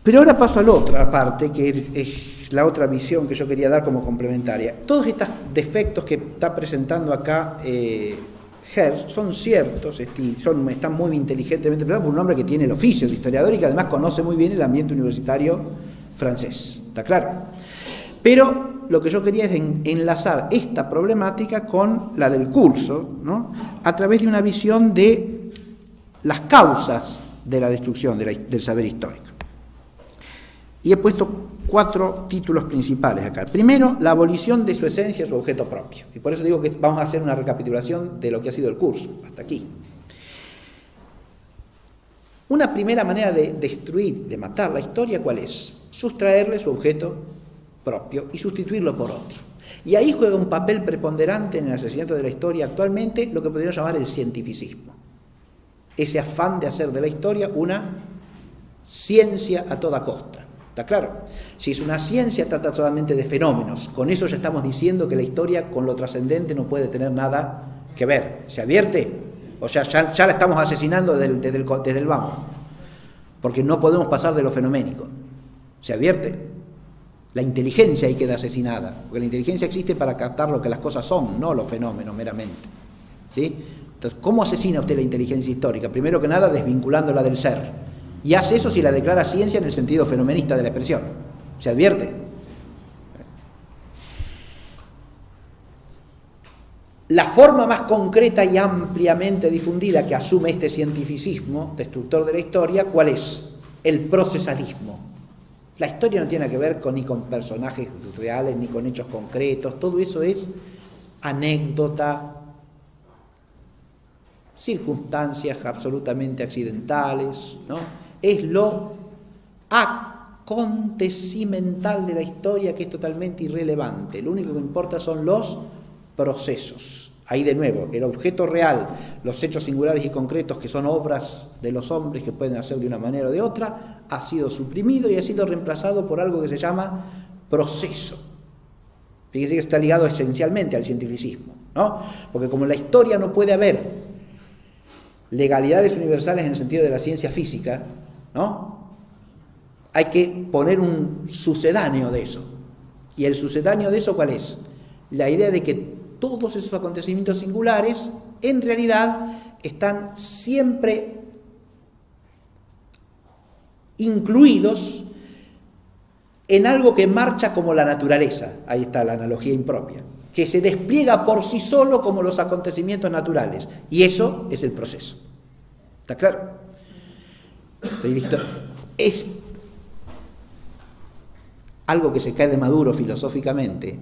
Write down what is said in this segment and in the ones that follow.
Pero ahora paso a la otra parte, que es la otra visión que yo quería dar como complementaria. Todos estos defectos que está presentando acá Hertz son ciertos, están muy inteligentemente pensados por un hombre que tiene el oficio de historiador y que además conoce muy bien el ambiente universitario francés, ¿está claro? Pero lo que yo quería es enlazar esta problemática con la del curso, ¿no? A través de una visión de las causas de la destrucción del saber histórico. Y he puesto 4 títulos principales acá. Primero, la abolición de su esencia, su objeto propio. Y por eso digo que vamos a hacer una recapitulación de lo que ha sido el curso, hasta aquí. Una primera manera de destruir, de matar la historia, ¿cuál es? Sustraerle su objeto propio y sustituirlo por otro. Y ahí juega un papel preponderante en el asesinato de la historia actualmente lo que podríamos llamar el cientificismo. Ese afán de hacer de la historia una ciencia a toda costa. ¿Está claro? Si es una ciencia, trata solamente de fenómenos. Con eso ya estamos diciendo que la historia con lo trascendente no puede tener nada que ver. ¿Se advierte? O sea, ya la estamos asesinando desde el vamos. Porque no podemos pasar de lo fenoménico. ¿Se advierte? La inteligencia ahí queda asesinada. Porque la inteligencia existe para captar lo que las cosas son, no los fenómenos meramente. ¿Sí? Entonces, ¿cómo asesina usted la inteligencia histórica? Primero que nada, desvinculándola del ser. Y hace eso si la declara ciencia en el sentido fenomenista de la expresión. ¿Se advierte? La forma más concreta y ampliamente difundida que asume este cientificismo destructor de la historia, ¿cuál es? El procesalismo. La historia no tiene que ver ni con personajes reales, ni con hechos concretos. Todo eso es anécdota, circunstancias absolutamente accidentales, ¿no? Es lo acontecimental de la historia que es totalmente irrelevante. Lo único que importa son los procesos. Ahí de nuevo, el objeto real, los hechos singulares y concretos que son obras de los hombres que pueden hacer de una manera o de otra, ha sido suprimido y ha sido reemplazado por algo que se llama proceso. Fíjese que está ligado esencialmente al cientificismo, ¿no? Porque como en la historia no puede haber legalidades universales en el sentido de la ciencia física, ¿no? Hay que poner un sucedáneo de eso. ¿Y el sucedáneo de eso cuál es? La idea de que todos esos acontecimientos singulares en realidad están siempre incluidos en algo que marcha como la naturaleza. Ahí está la analogía impropia, que se despliega por sí solo como los acontecimientos naturales. Y eso es el proceso. ¿Está claro? Es algo que se cae de maduro filosóficamente,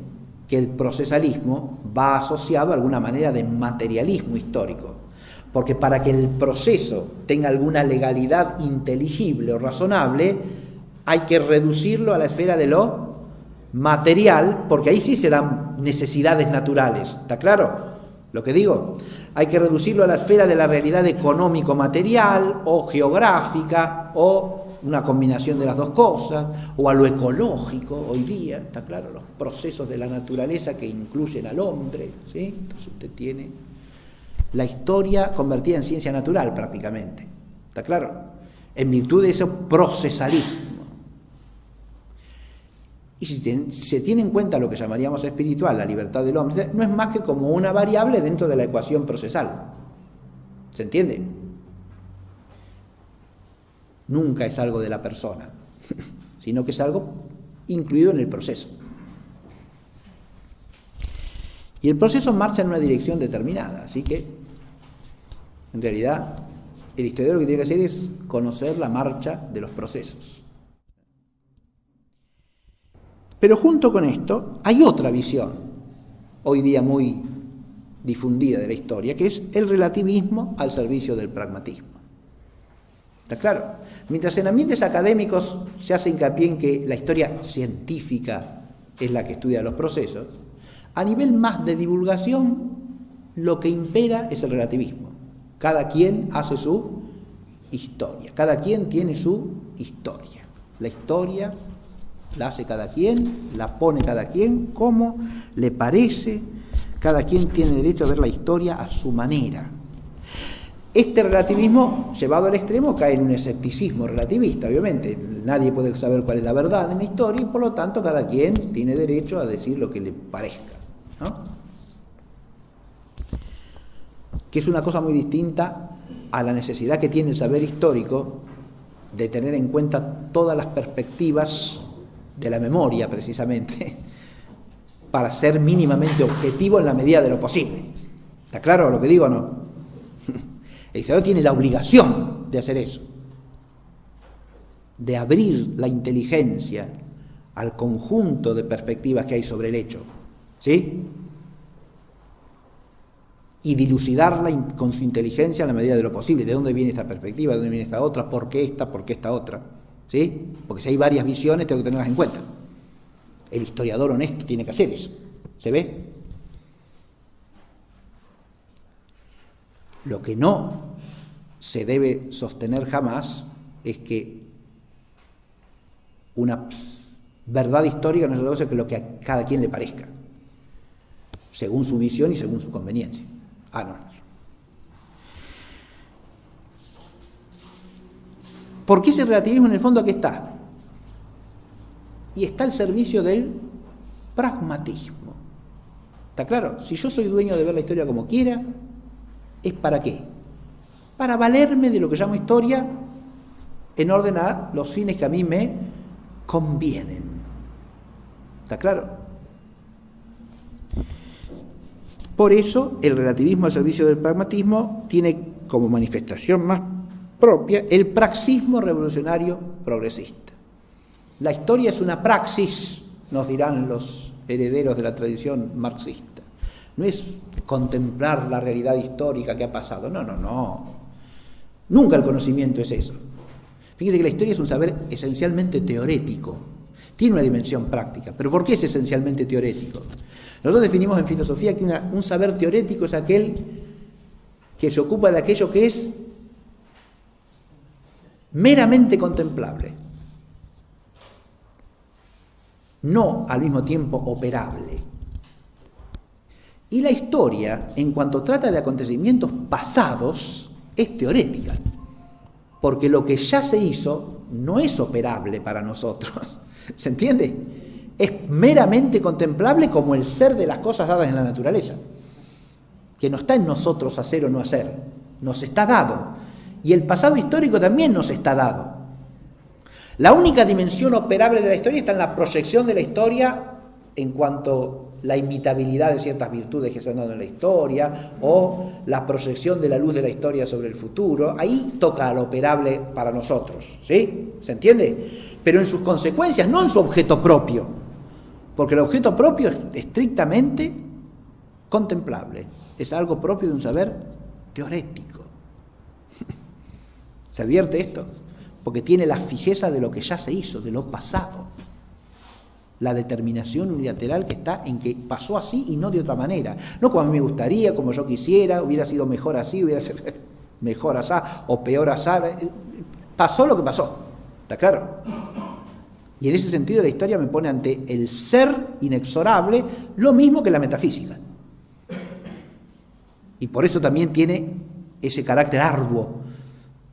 que el procesalismo va asociado a alguna manera de materialismo histórico. Porque para que el proceso tenga alguna legalidad inteligible o razonable, hay que reducirlo a la esfera de lo material, porque ahí sí se dan necesidades naturales. ¿Está claro lo que digo? Hay que reducirlo a la esfera de la realidad económico-material o geográfica o una combinación de las dos cosas, o a lo ecológico hoy día, está claro, los procesos de la naturaleza que incluyen al hombre, ¿sí? Entonces usted tiene la historia convertida en ciencia natural prácticamente, ¿está claro? En virtud de ese procesalismo. Y si se tiene en cuenta lo que llamaríamos espiritual, la libertad del hombre, no es más que como una variable dentro de la ecuación procesal. ¿Se entiende? Nunca es algo de la persona, sino que es algo incluido en el proceso. Y el proceso marcha en una dirección determinada, así que, en realidad, el historiador lo que tiene que hacer es conocer la marcha de los procesos. Pero junto con esto hay otra visión, hoy día muy difundida de la historia, que es el relativismo al servicio del pragmatismo. ¿Está claro? Mientras en ambientes académicos se hace hincapié en que la historia científica es la que estudia los procesos, a nivel más de divulgación lo que impera es el relativismo. Cada quien hace su historia, cada quien tiene su historia. La historia la hace cada quien, la pone cada quien como le parece, cada quien tiene derecho a ver la historia a su manera. Este relativismo, llevado al extremo, cae en un escepticismo relativista, obviamente. Nadie puede saber cuál es la verdad en la historia y, por lo tanto, cada quien tiene derecho a decir lo que le parezca, ¿no? Que es una cosa muy distinta a la necesidad que tiene el saber histórico de tener en cuenta todas las perspectivas de la memoria, precisamente, para ser mínimamente objetivo en la medida de lo posible. ¿Está claro lo que digo o no? El historiador tiene la obligación de hacer eso, de abrir la inteligencia al conjunto de perspectivas que hay sobre el hecho, ¿sí? Y dilucidarla con su inteligencia en la medida de lo posible. ¿De dónde viene esta perspectiva? ¿De dónde viene esta otra? ¿Por qué esta? ¿Por qué esta otra? ¿Sí? Porque si hay varias visiones, tengo que tenerlas en cuenta. El historiador honesto tiene que hacer eso. ¿Se ve? Lo que no se debe sostener jamás es que una verdad histórica no es otra cosa que lo que a cada quien le parezca, según su visión y según su conveniencia. No. ¿Por qué ese relativismo en el fondo aquí está? Y está al servicio del pragmatismo. ¿Está claro? Si yo soy dueño de ver la historia como quiera, ¿es para qué? Para valerme de lo que llamo historia en orden a los fines que a mí me convienen. ¿Está claro? Por eso el relativismo al servicio del pragmatismo tiene como manifestación más propia el praxismo revolucionario progresista. La historia es una praxis, nos dirán los herederos de la tradición marxista. No es contemplar la realidad histórica que ha pasado, no. Nunca el conocimiento es eso. Fíjense que la historia es un saber esencialmente teorético, tiene una dimensión práctica, pero ¿por qué es esencialmente teorético? Nosotros definimos en filosofía que un saber teorético es aquel que se ocupa de aquello que es meramente contemplable, no al mismo tiempo operable. Y la historia, en cuanto trata de acontecimientos pasados, es teorética, porque lo que ya se hizo no es operable para nosotros. ¿Se entiende? Es meramente contemplable como el ser de las cosas dadas en la naturaleza, que no está en nosotros hacer o no hacer, nos está dado. Y el pasado histórico también nos está dado. La única dimensión operable de la historia está en la proyección de la historia en cuanto a la imitabilidad de ciertas virtudes que se han dado en la historia o la proyección de la luz de la historia sobre el futuro. Ahí toca a lo operable para nosotros, ¿sí? ¿Se entiende? Pero en sus consecuencias, no en su objeto propio, porque el objeto propio es estrictamente contemplable, es algo propio de un saber teorético. ¿Se advierte esto? Porque tiene la fijeza de lo que ya se hizo, de lo pasado. La determinación unilateral que está en que pasó así y no de otra manera. No como a mí me gustaría, como yo quisiera, hubiera sido mejor así, hubiera sido mejor así o peor así. Pasó lo que pasó, ¿está claro? Y en ese sentido la historia me pone ante el ser inexorable, lo mismo que la metafísica. Y por eso también tiene ese carácter arduo,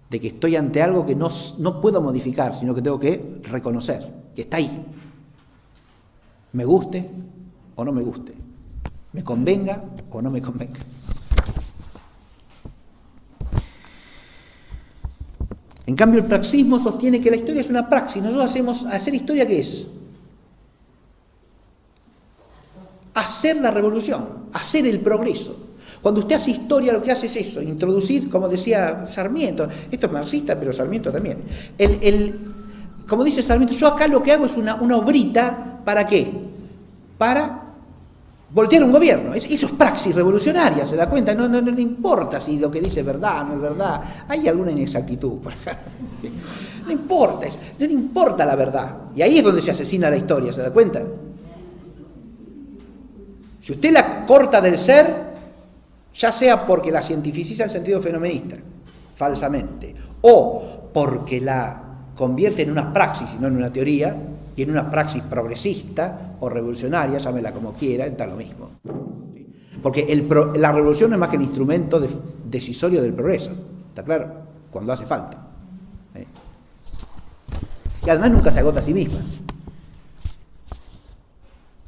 de que estoy ante algo que no puedo modificar, sino que tengo que reconocer, que está ahí. Me guste o no me guste, me convenga o no me convenga. En cambio, el praxismo sostiene que la historia es una praxis. Nosotros hacer historia, ¿qué es? Hacer la revolución, hacer el progreso. Cuando usted hace historia, lo que hace es eso, introducir, como decía Sarmiento, esto es marxista, pero Sarmiento también. Como dice Sarmiento, yo acá lo que hago es una obrita, ¿para qué? Para voltear un gobierno. Eso es praxis revolucionaria, ¿se da cuenta? No importa si lo que dice es verdad o no es verdad. Hay alguna inexactitud, por ejemplo. No importa, no le importa la verdad. Y ahí es donde se asesina la historia, ¿se da cuenta? Si usted la corta del ser, ya sea porque la cientificiza en sentido fenomenista, falsamente, o porque la convierte en una praxis y no en una teoría, y en una praxis progresista o revolucionaria, llámela como quiera, está lo mismo. Porque la revolución no es más que el instrumento decisorio del progreso. ¿está claro? Cuando hace falta. Y además nunca se agota a sí misma.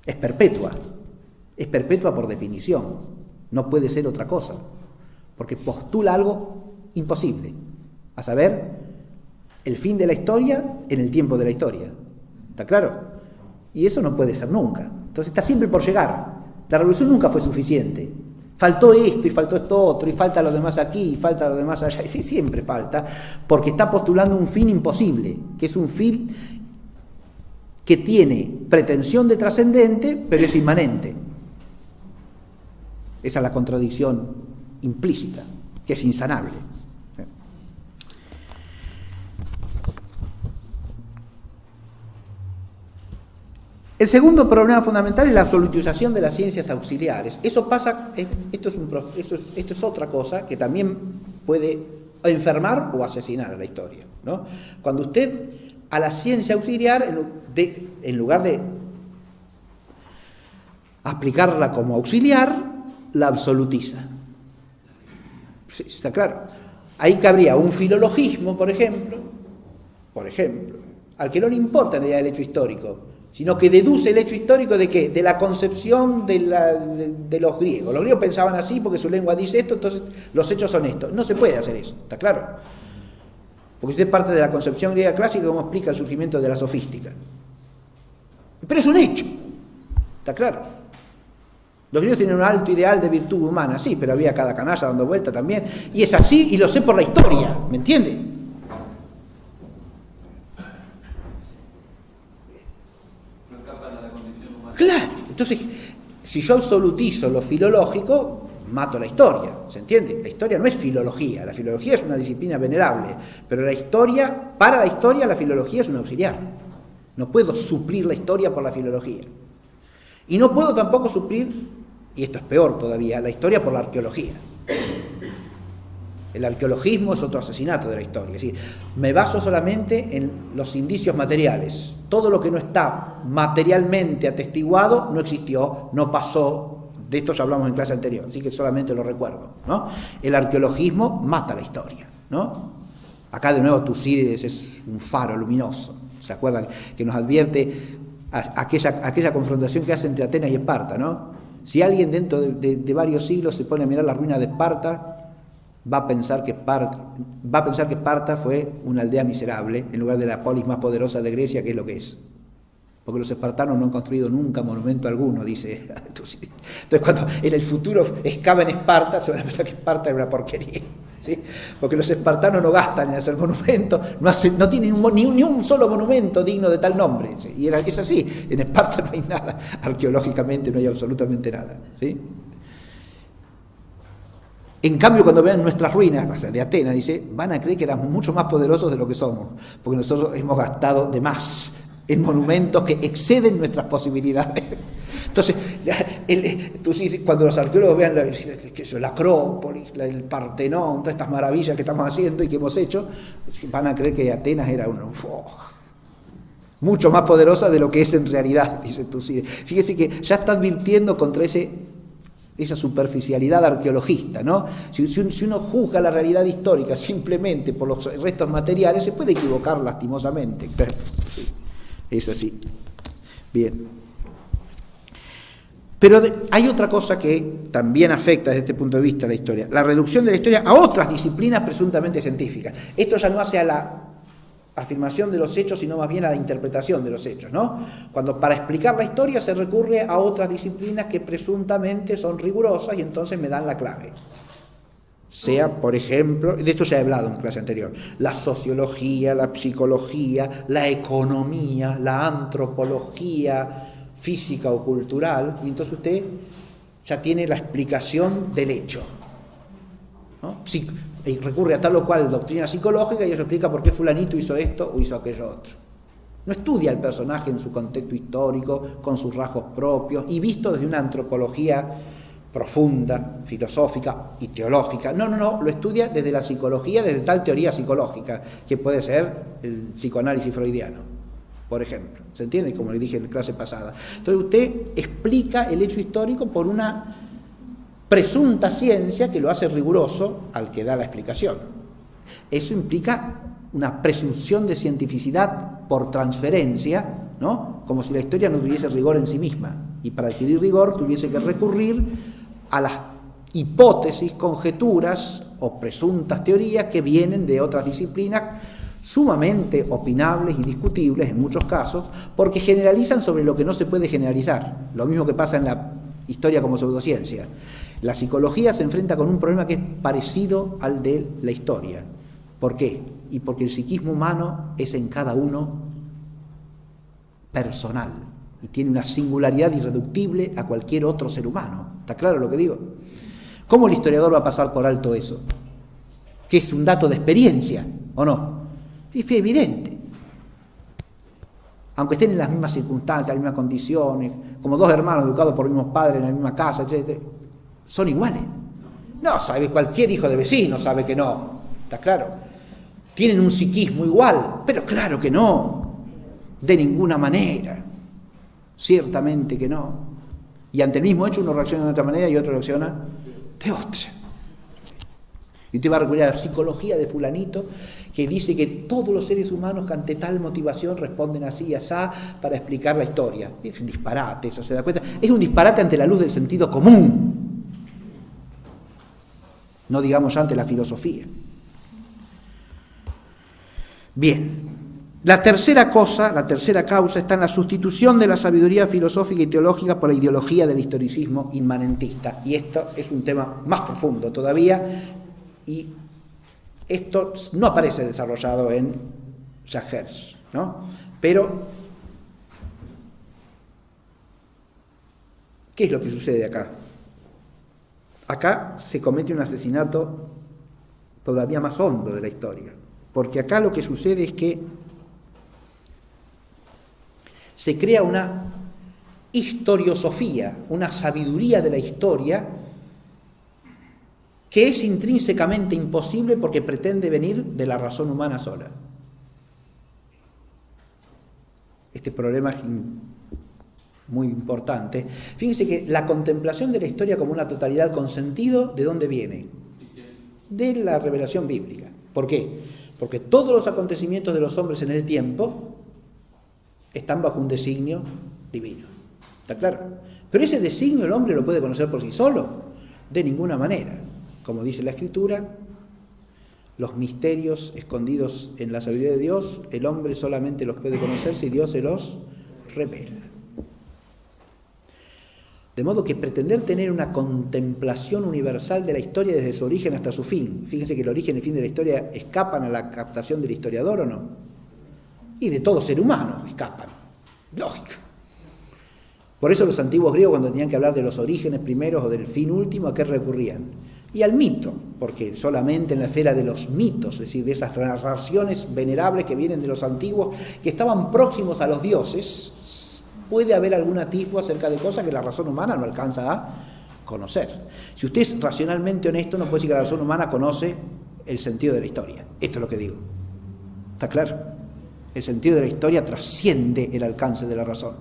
Es perpetua por definición, no puede ser otra cosa, porque postula algo imposible, a saber, el fin de la historia en el tiempo de la historia, ¿está claro? Y eso no puede ser nunca, entonces está siempre por llegar. La revolución nunca fue suficiente, faltó esto y faltó esto otro, y falta lo demás aquí, y falta lo demás allá, y sí, siempre falta, porque está postulando un fin imposible, que es un fin que tiene pretensión de trascendente, pero es inmanente. Esa es la contradicción implícita, que es insanable. El segundo problema fundamental es la absolutización de las ciencias auxiliares. Eso pasa, esto es otra cosa que también puede enfermar o asesinar a la historia, ¿no? Cuando usted a la ciencia auxiliar, en lugar de aplicarla como auxiliar, la absolutiza. Sí, está claro. Ahí cabría un filologismo, por ejemplo, al que no le importa en realidad el hecho histórico, sino que deduce el hecho histórico ¿de qué? De la concepción de los griegos. Los griegos pensaban así porque su lengua dice esto, entonces los hechos son estos. No se puede hacer eso, ¿está claro? Porque usted parte de la concepción griega clásica, como explica el surgimiento de la sofística. Pero es un hecho, ¿está claro? Los griegos tienen un alto ideal de virtud humana, sí, pero había cada canalla dando vuelta también. Y es así, y lo sé por la historia, ¿me entiende? No escapan a la condición humana. Claro, entonces, si yo absolutizo lo filológico, mato la historia, ¿se entiende? La historia no es filología, la filología es una disciplina venerable, pero para la historia la filología es un auxiliar. No puedo suplir la historia por la filología. Y no puedo tampoco suplir, y esto es peor todavía, la historia por la arqueología. El arqueologismo es otro asesinato de la historia, es decir, me baso solamente en los indicios materiales. Todo lo que no está materialmente atestiguado no existió, no pasó. De esto ya hablamos en clase anterior, así que solamente lo recuerdo, ¿no? El arqueologismo mata la historia, ¿no? Acá de nuevo Tucídides es un faro luminoso, ¿se acuerdan? Que nos advierte aquella confrontación que hace entre Atenas y Esparta, ¿no? Si alguien dentro de varios siglos se pone a mirar las ruinas de Esparta, va a pensar que Esparta fue una aldea miserable en lugar de la polis más poderosa de Grecia, que es lo que es. Porque los espartanos no han construido nunca monumento alguno, dice. Entonces cuando en el futuro excaven Esparta, se van a pensar que Esparta era una porquería, ¿sí? Porque los espartanos no gastan en hacer monumentos, no tienen ni un solo monumento digno de tal nombre, ¿sí? Y es así, en Esparta no hay nada, arqueológicamente no hay absolutamente nada, ¿sí? En cambio, cuando vean nuestras ruinas, las de Atenas, dice, van a creer que éramos mucho más poderosos de lo que somos, porque nosotros hemos gastado de más en monumentos que exceden nuestras posibilidades. Entonces, cuando los arqueólogos vean la Acrópolis, el Partenón, todas estas maravillas que estamos haciendo y que hemos hecho, van a creer que Atenas era mucho más poderosa de lo que es en realidad, dice Tucídides. Fíjese que ya está advirtiendo contra esa superficialidad arqueologista, ¿no? Si uno juzga la realidad histórica simplemente por los restos materiales, se puede equivocar lastimosamente. Eso sí. Bien. Pero hay otra cosa que también afecta desde este punto de vista a la historia, la reducción de la historia a otras disciplinas presuntamente científicas. Esto ya no hace a la afirmación de los hechos, sino más bien a la interpretación de los hechos, ¿no? Cuando para explicar la historia se recurre a otras disciplinas que presuntamente son rigurosas y entonces me dan la clave. Sea, por ejemplo, de esto ya he hablado en clase anterior, la sociología, la psicología, la economía, la antropología física o cultural, y entonces usted ya tiene la explicación del hecho, ¿no? Y recurre a tal o cual doctrina psicológica y eso explica por qué fulanito hizo esto o hizo aquello otro. No estudia al personaje en su contexto histórico, con sus rasgos propios, y visto desde una antropología profunda, filosófica y teológica. No, lo estudia desde la psicología, desde tal teoría psicológica, que puede ser el psicoanálisis freudiano, por ejemplo. ¿Se entiende? Como le dije en la clase pasada. Entonces usted explica el hecho histórico por una presunta ciencia que lo hace riguroso al que da la explicación. Eso implica una presunción de cientificidad por transferencia, ¿no? Como si la historia no tuviese rigor en sí misma, y para adquirir rigor tuviese que recurrir a las hipótesis, conjeturas o presuntas teorías que vienen de otras disciplinas sumamente opinables y discutibles en muchos casos, porque generalizan sobre lo que no se puede generalizar. Lo mismo que pasa en la historia como pseudociencia. La psicología se enfrenta con un problema que es parecido al de la historia. ¿Por qué? Y porque el psiquismo humano es en cada uno personal y tiene una singularidad irreductible a cualquier otro ser humano. ¿Está claro lo que digo? ¿Cómo el historiador va a pasar por alto eso? ¿Que es un dato de experiencia o no? Es evidente. Aunque estén en las mismas circunstancias, en las mismas condiciones, como dos hermanos educados por los mismos padres en la misma casa, etc., son iguales. No, sabe, cualquier hijo de vecino sabe que no. ¿Está claro? Tienen un psiquismo igual, pero claro que no. De ninguna manera. Ciertamente que no. Y ante el mismo hecho uno reacciona de otra manera y otro reacciona de otra. Y usted va a recurrir a la psicología de fulanito que dice que todos los seres humanos que ante tal motivación responden así y asá para explicar la historia. Es un disparate, eso se da cuenta. Es un disparate ante la luz del sentido común. No digamos ya ante la filosofía. Bien. La tercera causa está en la sustitución de la sabiduría filosófica y teológica por la ideología del historicismo inmanentista. Y esto es un tema más profundo todavía, y esto no aparece desarrollado en Jacques Herz, ¿no? Pero, ¿qué es lo que sucede acá? Acá se comete un asesinato todavía más hondo de la historia, porque acá lo que sucede es que se crea una historiosofía, una sabiduría de la historia que es intrínsecamente imposible porque pretende venir de la razón humana sola. Este problema es muy importante. Fíjense que la contemplación de la historia como una totalidad con sentido, ¿de dónde viene? De la revelación bíblica. ¿Por qué? Porque todos los acontecimientos de los hombres en el tiempo están bajo un designio divino. ¿Está claro? Pero ese designio el hombre lo puede conocer por sí solo, de ninguna manera. Como dice la Escritura, los misterios escondidos en la sabiduría de Dios, el hombre solamente los puede conocer si Dios se los revela. De modo que pretender tener una contemplación universal de la historia desde su origen hasta su fin, fíjense que el origen y el fin de la historia escapan a la captación del historiador, ¿o no? Y de todo ser humano escapan, lógico. Por eso los antiguos griegos, cuando tenían que hablar de los orígenes primeros o del fin último, ¿a qué recurrían? Y al mito, porque solamente en la esfera de los mitos, es decir, de esas narraciones venerables que vienen de los antiguos, que estaban próximos a los dioses, puede haber algún atisbo acerca de cosas que la razón humana no alcanza a conocer. Si usted es racionalmente honesto, no puede decir que la razón humana conoce el sentido de la historia. Esto es lo que digo. ¿Está claro? El sentido de la historia trasciende el alcance de la razón.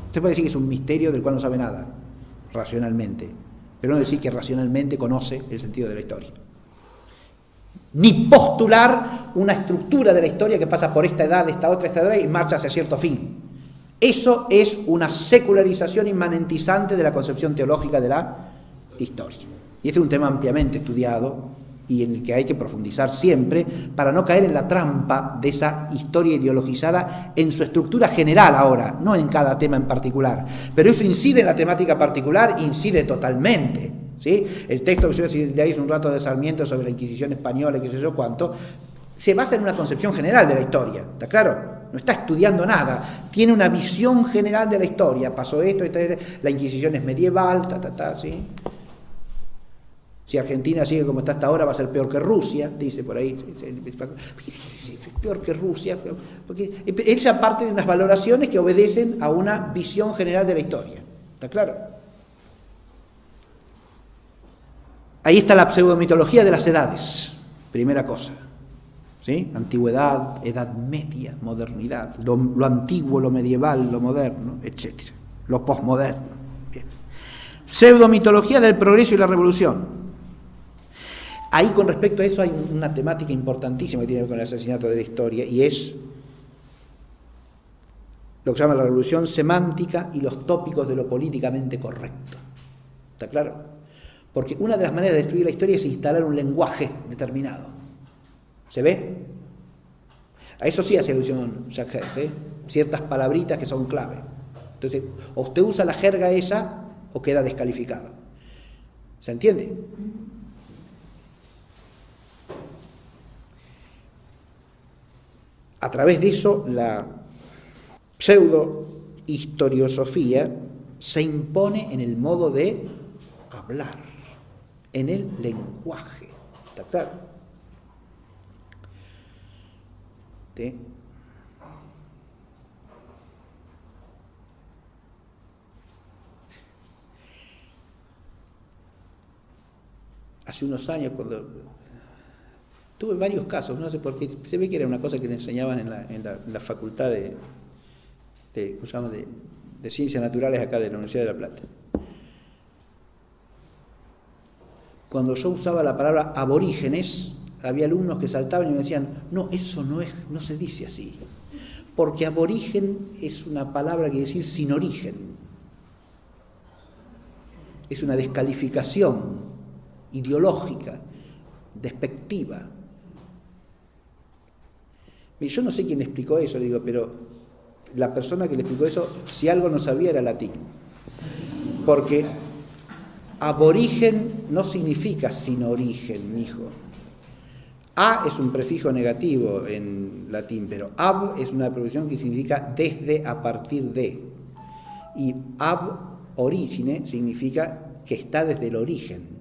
Usted puede decir que es un misterio del cual no sabe nada, racionalmente, pero no decir que racionalmente conoce el sentido de la historia. Ni postular una estructura de la historia que pasa por esta edad, esta otra, y marcha hacia cierto fin. Eso es una secularización inmanentizante de la concepción teológica de la historia. Y este es un tema ampliamente estudiado y en el que hay que profundizar siempre para no caer en la trampa de esa historia ideologizada en su estructura general ahora, no en cada tema en particular. Pero eso incide en la temática particular, incide totalmente, ¿sí? El texto que yo leí un rato de Sarmiento sobre la Inquisición española y qué sé yo cuánto, se basa en una concepción general de la historia, ¿está claro? No está estudiando nada, tiene una visión general de la historia, pasó esto, la Inquisición es medieval, ¿sí? Si Argentina sigue como está hasta ahora, va a ser peor que Rusia, dice por ahí. Peor que Rusia, porque ella parte de unas valoraciones que obedecen a una visión general de la historia. ¿Está claro? Ahí está la pseudomitología de las edades, primera cosa. ¿Sí? Antigüedad, Edad Media, modernidad, lo antiguo, lo medieval, lo moderno, etc. Lo posmoderno. Bien. Pseudomitología del progreso y la revolución. Ahí con respecto a eso hay una temática importantísima que tiene que ver con el asesinato de la historia, y es lo que se llama la revolución semántica y los tópicos de lo políticamente correcto. ¿Está claro? Porque una de las maneras de destruir la historia es instalar un lenguaje determinado. ¿Se ve? A eso sí hace alusión Jacques Herz, ¿eh? Ciertas palabritas que son clave. Entonces, o usted usa la jerga esa o queda descalificado. ¿Se entiende? A través de eso, la pseudo-historiosofía se impone en el modo de hablar, en el lenguaje. ¿Está claro? ¿Sí? Hace unos años, cuando tuve varios casos, no sé por qué, se ve que era una cosa que le enseñaban en la facultad ¿cómo se llama? de Ciencias Naturales acá de la Universidad de La Plata. Cuando yo usaba la palabra aborígenes, había alumnos que saltaban y me decían, no, eso no se dice así, porque aborigen es una palabra que quiere decir sin origen, es una descalificación ideológica, despectiva. Y yo no sé quién explicó eso, le digo, pero la persona que le explicó eso, si algo no sabía, era latín. Porque aborigen no significa sin origen, mijo. A es un prefijo negativo en latín, pero ab es una preposición que significa desde, a partir de. Y ab origine significa que está desde el origen.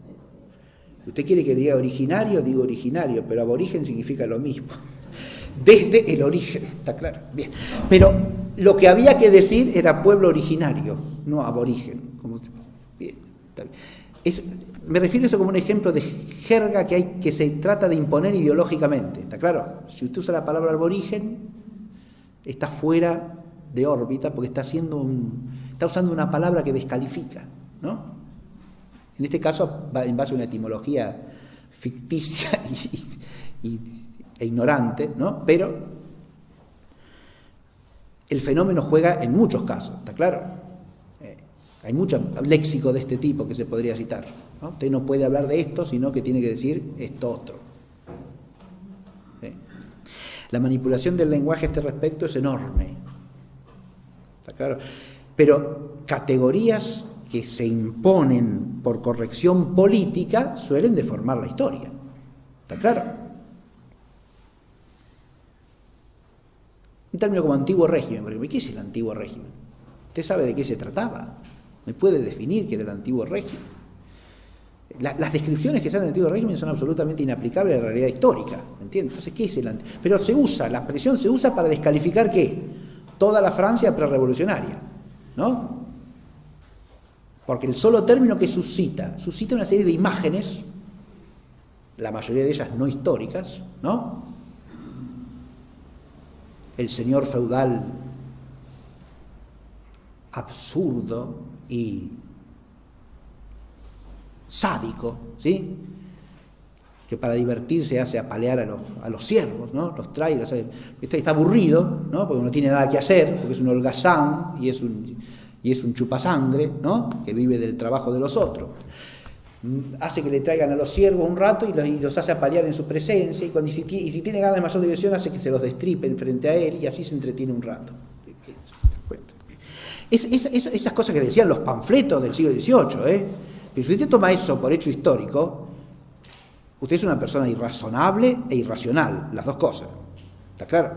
Usted quiere que diga originario, digo originario, pero aborigen significa lo mismo. Desde el origen, ¿está claro? Bien. Pero lo que había que decir era pueblo originario, no aborigen. Bien, está bien. Me refiero a eso como un ejemplo de jerga que se trata de imponer ideológicamente, ¿está claro? Si usted usa la palabra aborigen, está fuera de órbita porque está usando una palabra que descalifica, ¿no? En este caso, en base a una etimología ficticia e ignorante, ¿no? Pero el fenómeno juega en muchos casos, ¿está claro? Hay mucho léxico de este tipo que se podría citar, ¿no? Usted no puede hablar de esto, sino que tiene que decir esto otro. ¿Sí? La manipulación del lenguaje a este respecto es enorme, ¿está claro? Pero categorías que se imponen por corrección política suelen deformar la historia. ¿Está claro? Un término como antiguo régimen, porque ¿qué es el antiguo régimen? ¿Usted sabe de qué se trataba? ¿Me puede definir qué era el antiguo régimen? Las descripciones que se dan del antiguo régimen son absolutamente inaplicables a la realidad histórica, ¿me entiende? Entonces, ¿qué es el antiguo? Pero la expresión se usa para descalificar ¿qué? Toda la Francia prerrevolucionaria, ¿no? Porque el solo término que suscita una serie de imágenes, la mayoría de ellas no históricas, ¿no? El señor feudal absurdo y sádico, ¿sí? Que para divertirse hace apalear a los siervos, ¿no? Los trae, está aburrido, ¿no? Porque no tiene nada que hacer, porque es un holgazán y es un chupasangre, ¿no? Que vive del trabajo de los otros. Hace que le traigan a los siervos un rato y los hace apalear en su presencia, y si tiene ganas de mayor diversión hace que se los destripen frente a él y así se entretiene un rato. Esas cosas que decían los panfletos del siglo XVIII, pero si usted toma eso por hecho histórico, usted es una persona irrazonable e irracional, las dos cosas, ¿está claro?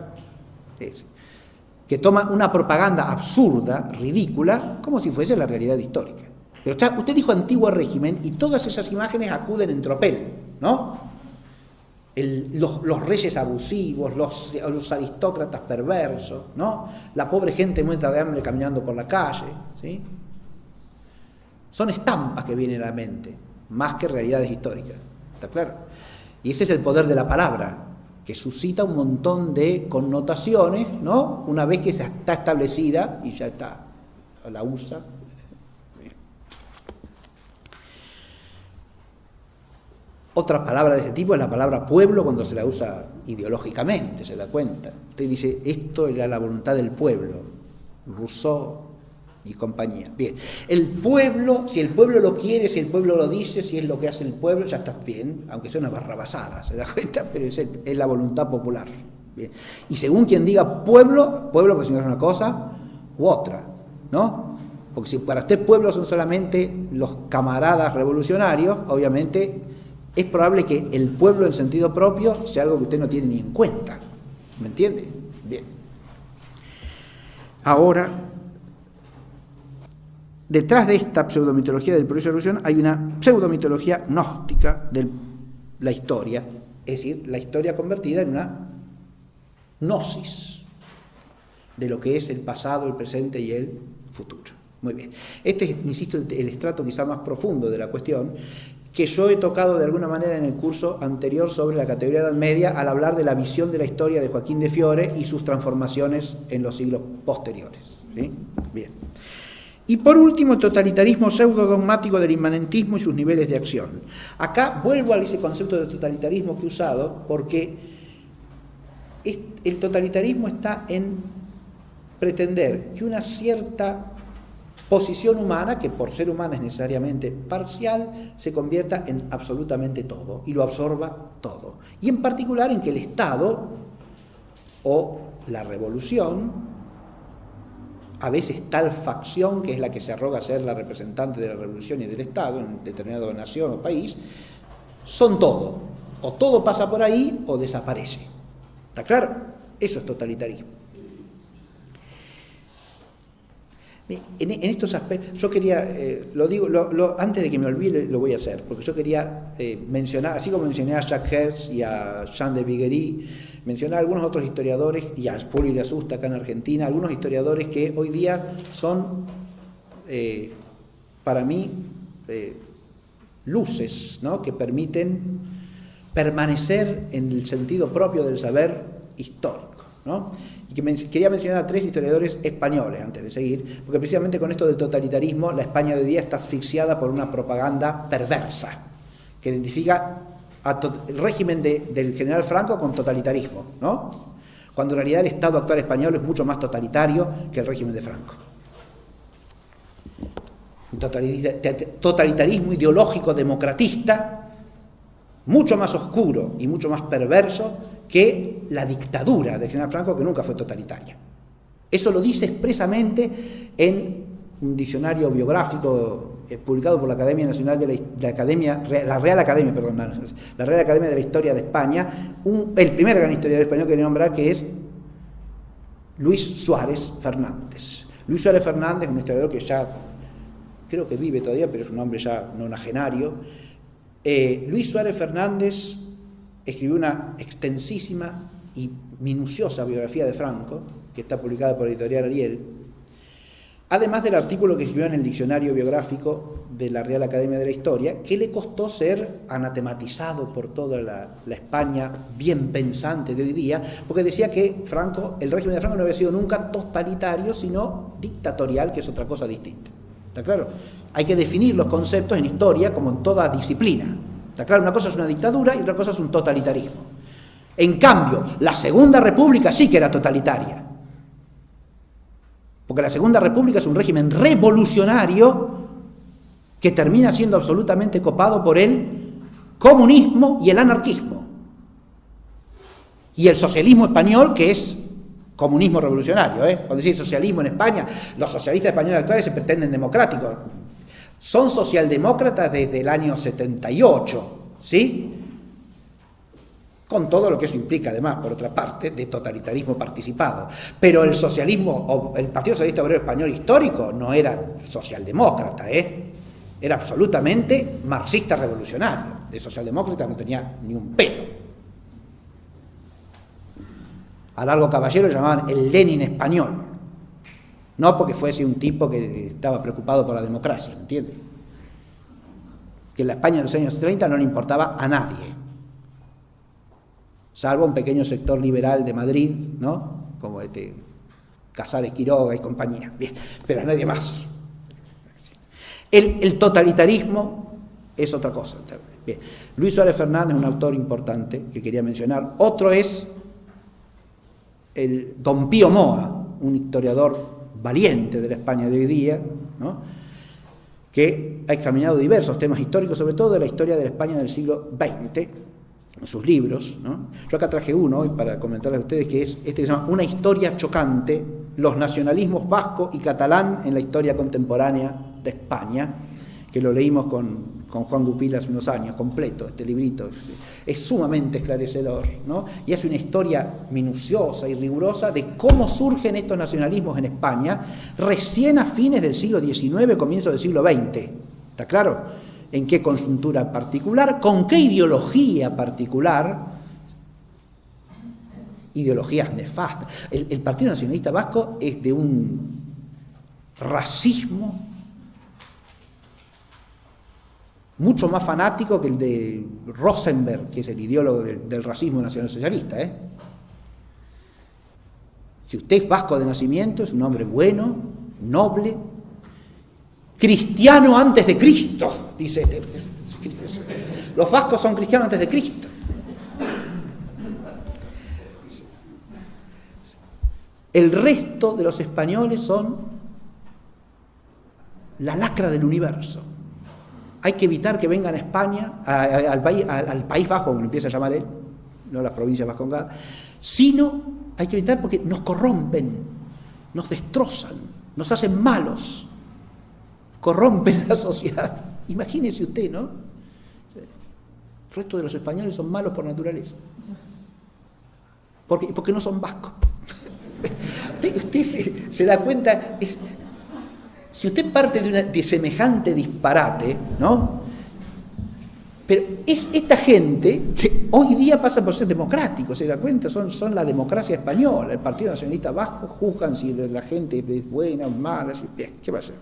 Que toma una propaganda absurda, ridícula, como si fuese la realidad histórica. Pero usted dijo antiguo régimen y todas esas imágenes acuden en tropel, ¿no? Los reyes abusivos, los aristócratas perversos, ¿no? La pobre gente muerta de hambre caminando por la calle, ¿sí? Son estampas que vienen a la mente, más que realidades históricas, ¿está claro? Y ese es el poder de la palabra, que suscita un montón de connotaciones, ¿no? Una vez que está establecida y ya está, la usa. Otra palabra de este tipo es la palabra pueblo cuando se la usa ideológicamente, se da cuenta. Usted dice, esto era la voluntad del pueblo, Rousseau y compañía. Bien, el pueblo, si el pueblo lo quiere, si el pueblo lo dice, si es lo que hace el pueblo, ya está bien, aunque sea una barrabasada, se da cuenta, pero es la voluntad popular. Bien. Y según quien diga pueblo puede significar una cosa u otra, ¿no? Porque si para usted pueblo son solamente los camaradas revolucionarios, obviamente es probable que el pueblo en sentido propio sea algo que usted no tiene ni en cuenta. ¿Me entiende? Bien. Ahora, detrás de esta pseudomitología del progreso y la revolución hay una pseudomitología gnóstica de la historia, es decir, la historia convertida en una gnosis de lo que es el pasado, el presente y el futuro. Muy bien. Este es, insisto, el estrato quizá más profundo de la cuestión, que yo he tocado de alguna manera en el curso anterior sobre la categoría de Edad Media al hablar de la visión de la historia de Joaquín de Fiore y sus transformaciones en los siglos posteriores. ¿Sí? Bien. Y por último, el totalitarismo pseudodogmático del inmanentismo y sus niveles de acción. Acá vuelvo a ese concepto de totalitarismo que he usado, porque el totalitarismo está en pretender que una cierta posición humana, que por ser humana es necesariamente parcial, se convierta en absolutamente todo y lo absorba todo. Y en particular en que el Estado o la revolución, a veces tal facción que es la que se arroga a ser la representante de la revolución y del Estado en determinada nación o país, son todo. O todo pasa por ahí o desaparece. ¿Está claro? Eso es totalitarismo. En estos aspectos, yo quería, lo digo, antes de que me olvide lo voy a hacer, porque yo quería mencionar, así como mencioné a Jacques Hertz y a Jean de Viguerie, mencionar a algunos otros historiadores, y a Julio Asusta acá en Argentina, algunos historiadores que hoy día son, para mí, luces, ¿no?, que permiten permanecer en el sentido propio del saber histórico, ¿no? Y que quería mencionar a 3 historiadores españoles antes de seguir, porque precisamente con esto del totalitarismo la España de hoy día está asfixiada por una propaganda perversa que identifica el régimen del general Franco con totalitarismo, ¿no? Cuando en realidad el Estado actual español es mucho más totalitario que el régimen de Franco. Un totalitarismo ideológico democratista mucho más oscuro y mucho más perverso que la dictadura del general Franco, que nunca fue totalitaria. Eso lo dice expresamente en un diccionario biográfico publicado por la Academia Nacional de la Real Academia de la Historia de España, el primer gran historiador español que quería nombrar, que es Luis Suárez Fernández. Luis Suárez Fernández, un historiador que ya creo que vive todavía, pero es un hombre ya nonagenario. Luis Suárez Fernández escribió una extensísima y minuciosa biografía de Franco, que está publicada por Editorial Ariel, además del artículo que escribió en el diccionario biográfico de la Real Academia de la Historia, que le costó ser anatematizado por toda la España bien pensante de hoy día, porque decía que el régimen de Franco no había sido nunca totalitario, sino dictatorial, que es otra cosa distinta. ¿Está claro? Hay que definir los conceptos en historia como en toda disciplina. ¿Está claro? Una cosa es una dictadura y otra cosa es un totalitarismo. En cambio, la Segunda República sí que era totalitaria. Porque la Segunda República es un régimen revolucionario que termina siendo absolutamente copado por el comunismo y el anarquismo. Y el socialismo español, que es comunismo revolucionario. Cuando decís socialismo en España, los socialistas españoles actuales se pretenden democráticos. Son socialdemócratas desde el año 78, ¿sí? Con todo lo que eso implica, además, por otra parte, de totalitarismo participado. Pero el socialismo, o el Partido Socialista Obrero Español histórico, no era socialdemócrata, era absolutamente marxista revolucionario. De socialdemócrata no tenía ni un pelo. A Largo Caballero lo llamaban el Lenin español. No porque fuese un tipo que estaba preocupado por la democracia, ¿entiende? Que en la España de los años 30 no le importaba a nadie, salvo a un pequeño sector liberal de Madrid, ¿no? Como Casares Quiroga y compañía. Bien, pero a nadie más. El totalitarismo es otra cosa. Bien. Luis Suárez Fernández, un autor importante que quería mencionar. Otro es el Don Pío Moa, un historiador valiente de la España de hoy día, ¿no?, que ha examinado diversos temas históricos, sobre todo de la historia de la España del siglo XX, en sus libros, ¿no? Yo acá traje uno hoy para comentarles a ustedes, que es este que se llama Una historia chocante, los nacionalismos vasco y catalán en la historia contemporánea de España, que lo leímos con Juan Gupil hace unos años, completo, este librito. Es sumamente esclarecedor, ¿no? Y hace una historia minuciosa y rigurosa de cómo surgen estos nacionalismos en España recién a fines del siglo XIX, comienzo del siglo XX. ¿Está claro? ¿En qué conjuntura particular? ¿Con qué ideología particular? Ideologías nefastas. El Partido Nacionalista Vasco es de un racismo mucho más fanático que el de Rosenberg, que es el ideólogo del racismo nacionalsocialista, ¿eh? Si usted es vasco de nacimiento, es un hombre bueno, noble, cristiano antes de Cristo, dice este. Los vascos son cristianos antes de Cristo. El resto de los españoles son la lacra del universo. Hay que evitar que vengan a España, al País Vasco, como empieza a llamar él, no las provincias vascongadas, sino hay que evitar porque nos corrompen, nos destrozan, nos hacen malos, corrompen la sociedad. Imagínese usted, ¿no? El resto de los españoles son malos por naturaleza. Porque no son vascos. Usted se da cuenta, si usted parte de semejante disparate, ¿no? Pero es esta gente que hoy día pasa por ser democrático, se da cuenta, son la democracia española. El Partido Nacionalista Vasco juzgan si la gente es buena o mala, bien, ¿qué va a hacer?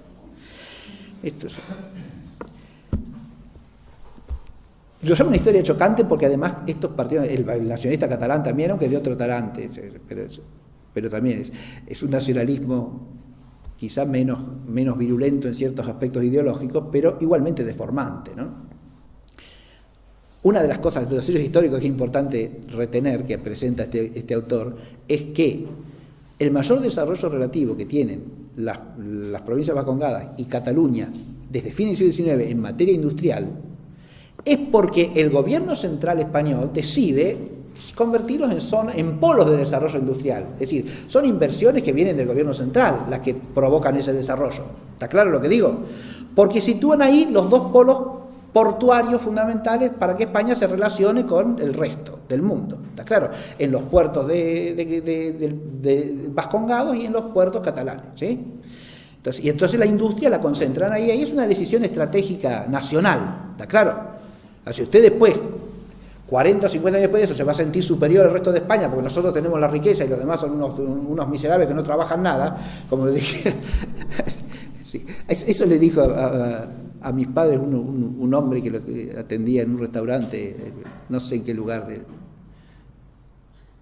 Esto es... Yo llamo una historia chocante porque además estos partidos, el nacionalista catalán también, aunque de otro talante, pero también es un nacionalismo quizá menos virulento en ciertos aspectos ideológicos, pero igualmente deformante, ¿no? Una de las cosas, de los hechos históricos que es importante retener, que presenta este autor, es que el mayor desarrollo relativo que tienen las provincias vascongadas y Cataluña desde fines del siglo XIX en materia industrial es porque el gobierno central español decide convertirlos en polos de desarrollo industrial. Es decir, son inversiones que vienen del gobierno central las que provocan ese desarrollo. ¿Está claro lo que digo? Porque sitúan ahí los dos polos portuarios fundamentales para que España se relacione con el resto del mundo. ¿Está claro? En los puertos de vascongados y en los puertos catalanes, ¿sí? Entonces la industria la concentran ahí. Ahí es una decisión estratégica nacional. ¿Está claro? Si usted después, 40 o 50 años después de eso, se va a sentir superior al resto de España porque nosotros tenemos la riqueza y los demás son unos miserables que no trabajan nada, como le dije. Sí, eso le dijo a mis padres un hombre que lo atendía en un restaurante, no sé en qué lugar,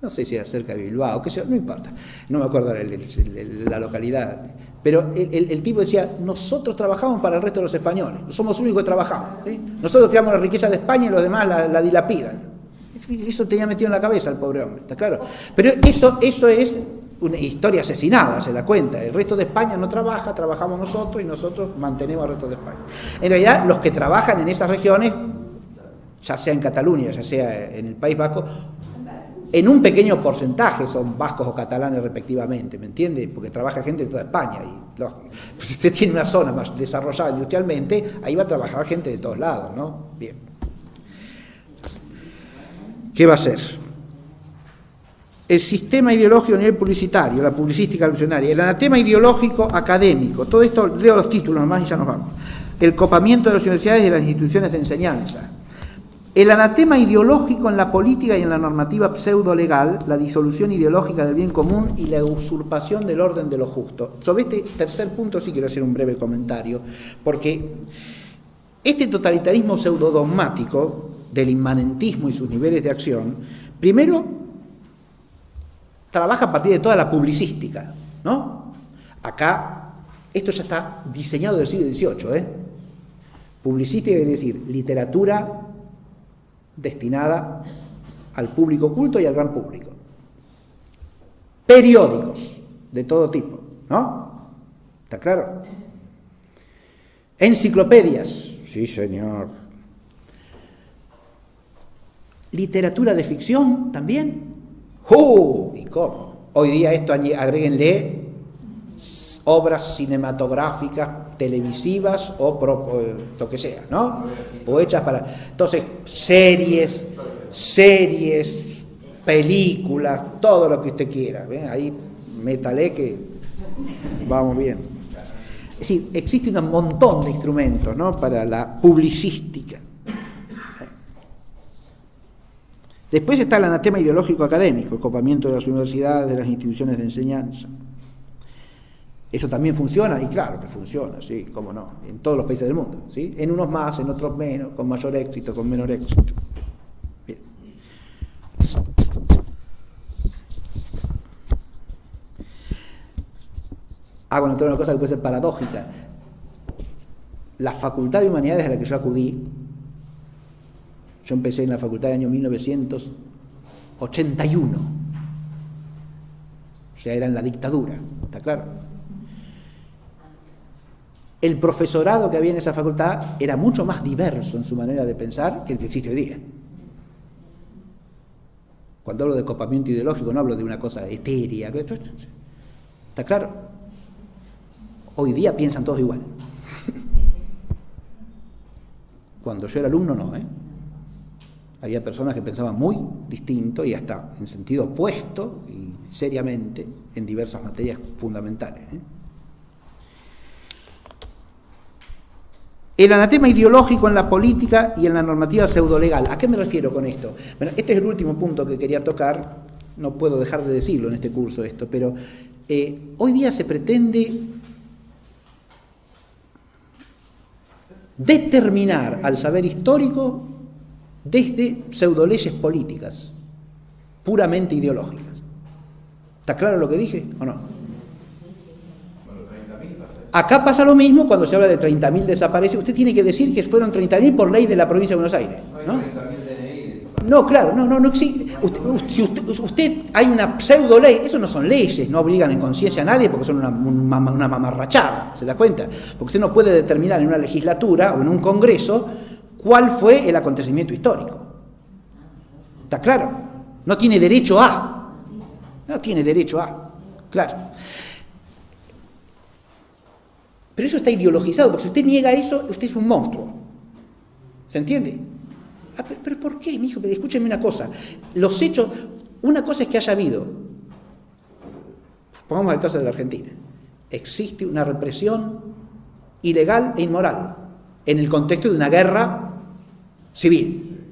no sé si era cerca de Bilbao, qué sé yo, no importa, no me acuerdo la localidad, pero el tipo decía, nosotros trabajamos para el resto de los españoles, somos los únicos que trabajamos, ¿sí? Nosotros creamos la riqueza de España y los demás la dilapidan. Eso tenía metido en la cabeza el pobre hombre, ¿está claro? Pero eso es una historia asesinada, se da cuenta. El resto de España no trabaja, trabajamos nosotros y nosotros mantenemos al resto de España. En realidad, los que trabajan en esas regiones, ya sea en Cataluña, ya sea en el País Vasco, en un pequeño porcentaje son vascos o catalanes respectivamente, ¿me entiende? Porque trabaja gente de toda España. Y si usted tiene una zona más desarrollada industrialmente, ahí va a trabajar gente de todos lados, ¿no? Bien. ¿Qué va a hacer? El sistema ideológico a nivel publicitario, la publicística revolucionaria, el anatema ideológico académico, todo esto, leo los títulos nomás y ya nos vamos. El copamiento de las universidades y de las instituciones de enseñanza. El anatema ideológico en la política y en la normativa pseudo-legal, la disolución ideológica del bien común y la usurpación del orden de lo justo. Sobre este tercer punto sí quiero hacer un breve comentario, porque este totalitarismo pseudo-dogmático del inmanentismo y sus niveles de acción, primero trabaja a partir de toda la publicística, ¿no? Acá, esto ya está diseñado del siglo XVIII, Publicística quiere decir literatura destinada al público culto y al gran público. Periódicos de todo tipo, ¿no? ¿Está claro? Enciclopedias, sí señor. Literatura de ficción también. ¿Y cómo? Hoy día esto agréguenle obras cinematográficas, televisivas o lo que sea, ¿no? O hechas para... Entonces, series, películas, todo lo que usted quiera. ¿Ven? Ahí métale que vamos bien. Es decir, existe un montón de instrumentos, ¿no?, para la publicística. Después está el anatema ideológico académico, el copamiento de las universidades, de las instituciones de enseñanza. ¿Eso también funciona? Y claro que funciona, sí, cómo no, en todos los países del mundo, ¿sí? En unos más, en otros menos, con mayor éxito, con menor éxito. Bien. Bueno, entonces una cosa que puede ser paradójica. La Facultad de Humanidades a la que yo acudí, yo empecé en la facultad en el año 1981, o sea, era en la dictadura, ¿está claro? El profesorado que había en esa facultad era mucho más diverso en su manera de pensar que el que existe hoy día. Cuando hablo de copamiento ideológico no hablo de una cosa etérea, ¿está claro? Hoy día piensan todos igual. Cuando yo era alumno no, Había personas que pensaban muy distinto y hasta en sentido opuesto y seriamente en diversas materias fundamentales. El anatema ideológico en la política y en la normativa pseudolegal. ¿A qué me refiero con esto? Bueno, este es el último punto que quería tocar. No puedo dejar de decirlo en este curso esto, pero hoy día se pretende determinar al saber histórico desde pseudoleyes políticas, puramente ideológicas. ¿Está claro lo que dije o no? Acá pasa lo mismo cuando se habla de 30.000 desaparecidos. Usted tiene que decir que fueron 30.000 por ley de la provincia de Buenos Aires, ¿no? No, claro, no existe. Usted hay una pseudo ley, eso no son leyes, no obligan en conciencia a nadie porque son una mamarrachada, ¿se da cuenta? Porque usted no puede determinar en una legislatura o en un congreso cuál fue el acontecimiento histórico. ¿Está claro? No tiene derecho a. No tiene derecho a. Claro. Pero eso está ideologizado, porque si usted niega eso, usted es un monstruo. ¿Se entiende? Pero ¿por qué, mijo? Pero escúcheme una cosa. Los hechos, una cosa es que haya habido, pongamos el caso de la Argentina, existe una represión ilegal e inmoral en el contexto de una guerra civil.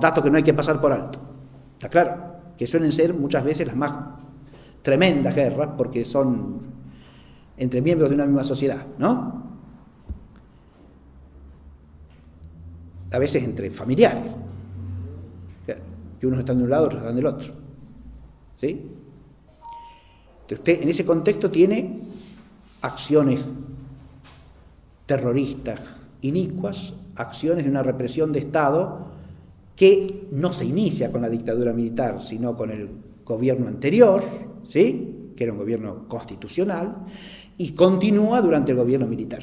Datos que no hay que pasar por alto. ¿Está claro? Que suelen ser muchas veces las más tremendas guerras porque son entre miembros de una misma sociedad, ¿no? A veces entre familiares, que unos están de un lado, otros están del otro, ¿sí? Entonces usted en ese contexto tiene acciones terroristas, inicuas, acciones de una represión de Estado que no se inicia con la dictadura militar, sino con el gobierno anterior, ¿sí?, que era un gobierno constitucional, y continúa durante el gobierno militar.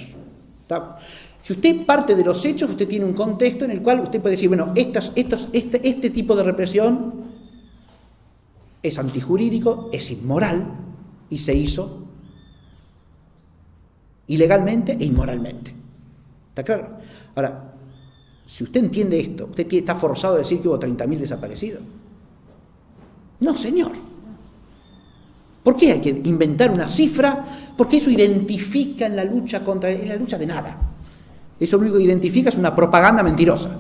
¿Está? Si usted parte de los hechos, usted tiene un contexto en el cual usted puede decir, bueno, este tipo de represión es antijurídico, es inmoral, y se hizo ilegalmente e inmoralmente. ¿Está claro? Ahora, si usted entiende esto, ¿usted está forzado a decir que hubo 30.000 desaparecidos? No, señor. ¿Por qué hay que inventar una cifra? Porque eso identifica en la lucha contra... en la lucha de nada. Eso lo único que identifica es una propaganda mentirosa.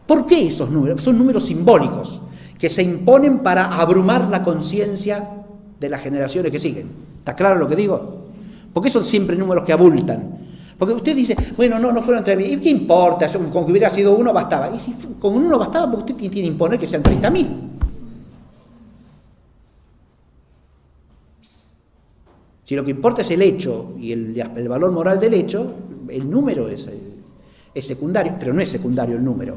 ¿Por qué esos números? Son números simbólicos que se imponen para abrumar la conciencia de las generaciones que siguen. ¿Está claro lo que digo? Porque son siempre números que abultan. Porque usted dice, bueno, no fueron 3.000. ¿Y qué importa? Con que hubiera sido uno bastaba. Y si con uno bastaba, porque usted tiene que imponer que sean 30.000. Si lo que importa es el hecho y el valor moral del hecho, el número es es secundario, pero no es secundario el número.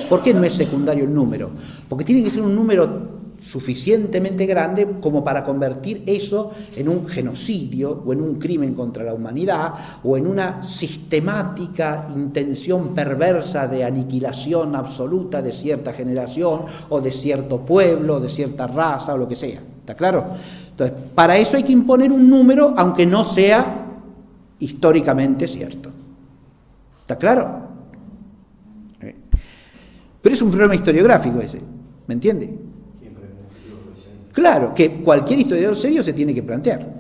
¿Por qué no es secundario el número? Porque tiene que ser un número suficientemente grande como para convertir eso en un genocidio o en un crimen contra la humanidad o en una sistemática intención perversa de aniquilación absoluta de cierta generación o de cierto pueblo, de cierta raza o lo que sea. ¿Está claro? Entonces, para eso hay que imponer un número aunque no sea históricamente cierto. ¿Está claro? Pero es un problema historiográfico ese, ¿me entiende? Claro, que cualquier historiador serio se tiene que plantear.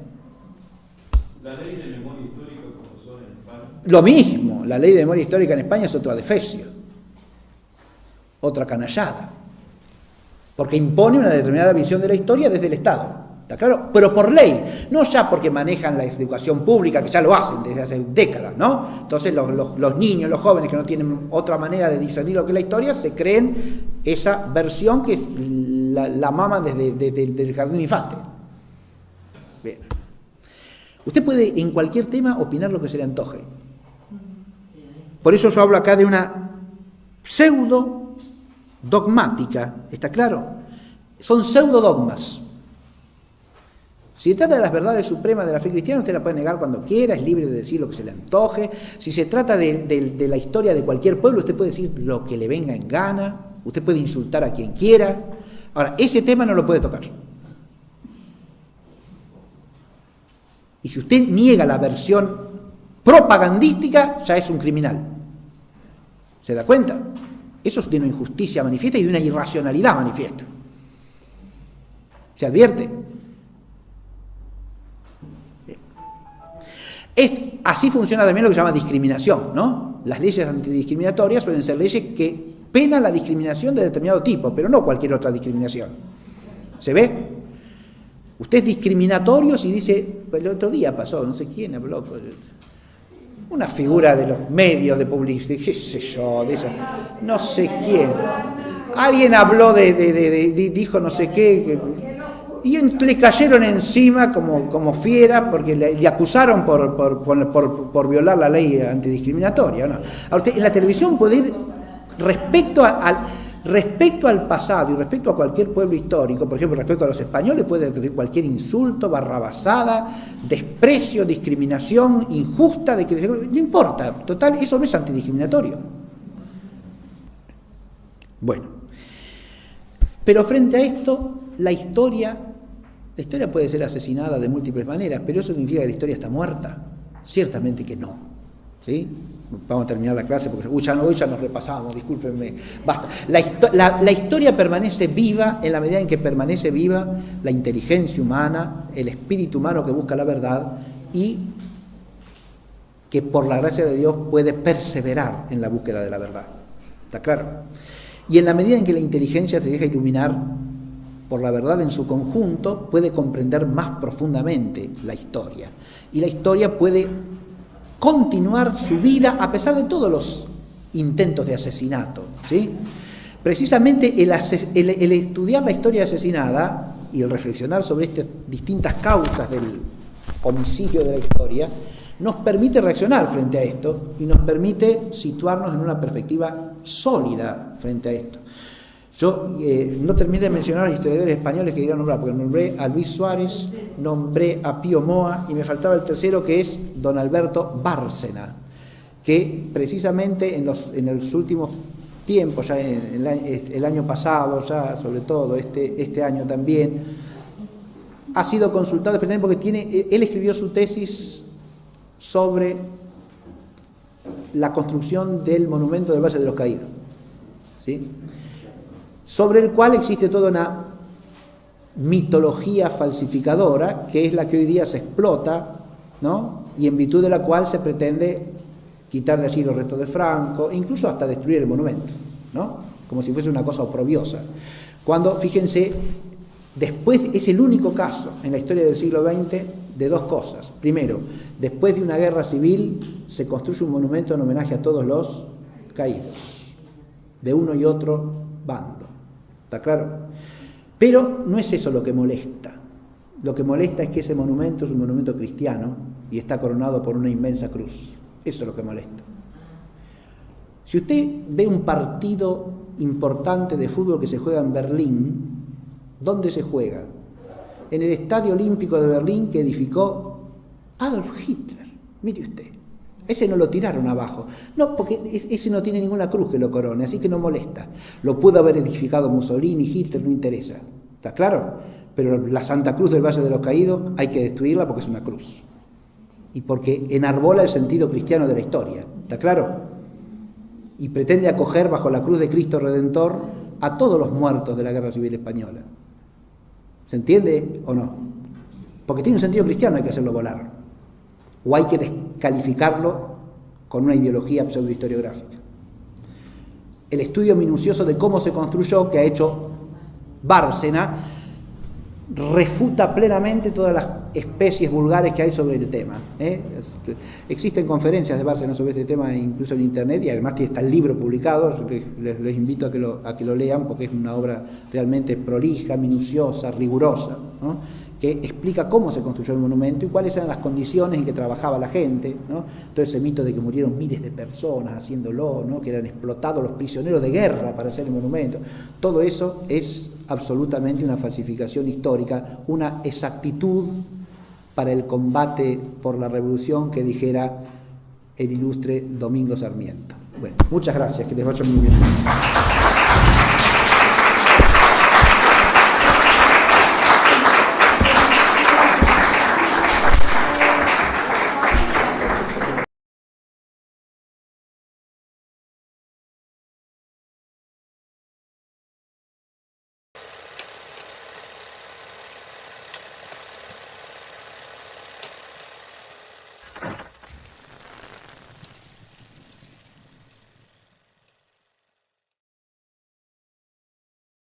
La ley de memoria histórica, profesor, en España. Lo mismo, la ley de memoria histórica en España es otra defecio, otra canallada, porque impone una determinada visión de la historia desde el Estado, ¿está claro? Pero por ley, no ya porque manejan la educación pública, que ya lo hacen desde hace décadas, ¿no? Entonces los niños, los jóvenes que no tienen otra manera de discernir lo que es la historia, se creen esa versión que es la maman desde el jardín de infante. Bien. Usted puede en cualquier tema opinar lo que se le antoje. Por eso yo hablo acá de una pseudo dogmática, ¿está claro? Son pseudo dogmas. Si se trata de las verdades supremas de la fe cristiana, usted la puede negar cuando quiera, es libre de decir lo que se le antoje. Si se trata de la historia de cualquier pueblo, usted puede decir lo que le venga en gana, usted puede insultar a quien quiera. Ahora, ese tema no lo puede tocar. Y si usted niega la versión propagandística, ya es un criminal. ¿Se da cuenta? Eso es de una injusticia manifiesta y de una irracionalidad manifiesta. ¿Se advierte? Así funciona también lo que se llama discriminación, ¿no? Las leyes antidiscriminatorias suelen ser leyes que penan la discriminación de determinado tipo, pero no cualquier otra discriminación. ¿Se ve? Usted es discriminatorio si dice, el otro día pasó, no sé quién habló, una figura de los medios de publicidad, qué sé yo, de eso, no sé quién. Alguien habló dijo no sé qué, y le cayeron encima como fiera porque le acusaron por violar la ley antidiscriminatoria, ¿no? Ahora usted en la televisión puede ir respecto al pasado y respecto a cualquier pueblo histórico, por ejemplo, respecto a los españoles, puede decir cualquier insulto, barrabasada, desprecio, discriminación injusta, no importa, total, eso no es antidiscriminatorio. Bueno, pero frente a esto, la historia puede ser asesinada de múltiples maneras, pero ¿eso significa que la historia está muerta? Ciertamente que no, ¿sí? Vamos a terminar la clase porque hoy ya nos repasamos, discúlpenme, basta. La historia permanece viva en la medida en que permanece viva la inteligencia humana, el espíritu humano que busca la verdad y que por la gracia de Dios puede perseverar en la búsqueda de la verdad. ¿Está claro? Y en la medida en que la inteligencia se deja iluminar por la verdad en su conjunto, puede comprender más profundamente la historia. Y la historia puede continuar su vida a pesar de todos los intentos de asesinato, ¿sí? Precisamente el estudiar la historia asesinada y el reflexionar sobre estas distintas causas del homicidio de la historia nos permite reaccionar frente a esto y nos permite situarnos en una perspectiva sólida frente a esto. Yo no terminé de mencionar a los historiadores españoles que quería nombrar, porque nombré a Luis Suárez, nombré a Pío Moa y me faltaba el tercero, que es don Alberto Bárcena, que precisamente en los últimos tiempos, ya el año pasado, ya sobre todo este año también, ha sido consultado especialmente porque él escribió su tesis sobre la construcción del monumento del Valle de los Caídos, ¿sí? Sobre el cual existe toda una mitología falsificadora, que es la que hoy día se explota, ¿no? Y en virtud de la cual se pretende quitar de allí los restos de Franco, e incluso hasta destruir el monumento, ¿no? Como si fuese una cosa oprobiosa. Cuando, fíjense, después es el único caso en la historia del siglo XX de dos cosas. Primero, después de una guerra civil se construye un monumento en homenaje a todos los caídos, de uno y otro bando. ¿Está claro? Pero no es eso lo que molesta. Lo que molesta es que ese monumento es un monumento cristiano y está coronado por una inmensa cruz. Eso es lo que molesta. Si usted ve un partido importante de fútbol que se juega en Berlín, ¿dónde se juega? En el Estadio Olímpico de Berlín que edificó Adolf Hitler. Mire usted, ese no lo tiraron abajo. No, porque ese no tiene ninguna cruz que lo corone, así que no molesta. Lo pudo haber edificado Mussolini, Hitler, no interesa. ¿Está claro? Pero la Santa Cruz del Valle de los Caídos hay que destruirla porque es una cruz. Y porque enarbola el sentido cristiano de la historia. ¿Está claro? Y pretende acoger bajo la cruz de Cristo Redentor a todos los muertos de la Guerra Civil Española. ¿Se entiende o no? Porque tiene un sentido cristiano, hay que hacerlo volar. O hay que descalificarlo con una ideología pseudohistoriográfica. El estudio minucioso de cómo se construyó, que ha hecho Bárcena, refuta plenamente todas las especies vulgares que hay sobre el tema. Existen conferencias de Bárcena sobre este tema, incluso en internet, y además está el libro publicado. Les invito a que lo lean, porque es una obra realmente prolija, minuciosa, rigurosa, ¿no? Que explica cómo se construyó el monumento y cuáles eran las condiciones en que trabajaba la gente, ¿no? Todo ese mito de que murieron miles de personas haciéndolo, ¿no? Que eran explotados los prisioneros de guerra para hacer el monumento. Todo eso es absolutamente una falsificación histórica, una exactitud para el combate por la revolución que dijera el ilustre Domingo Sarmiento. Bueno, muchas gracias, que les vaya muy bien.